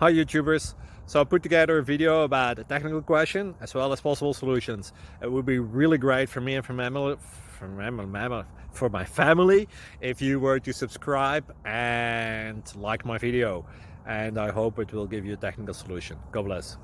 Hi YouTubers! So I put together a video about a technical question as well as possible solutions. It would be really great for me and for my family if you were to subscribe and like my video, and I hope it will give you a technical solution. God bless.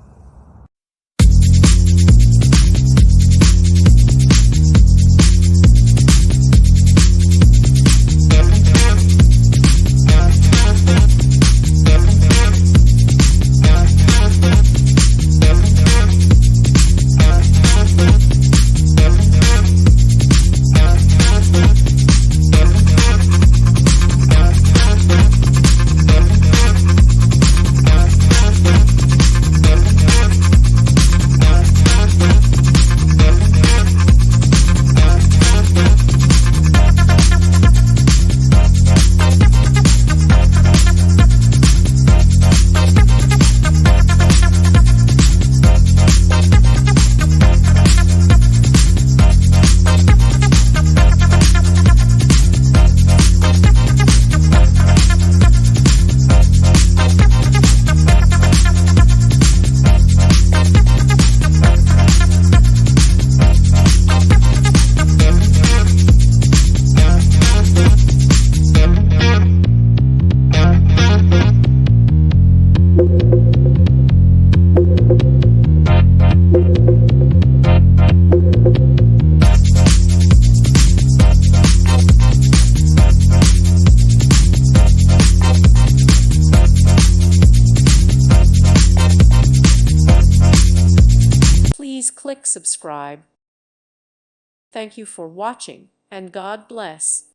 Please click subscribe. Thank you for watching, and God bless.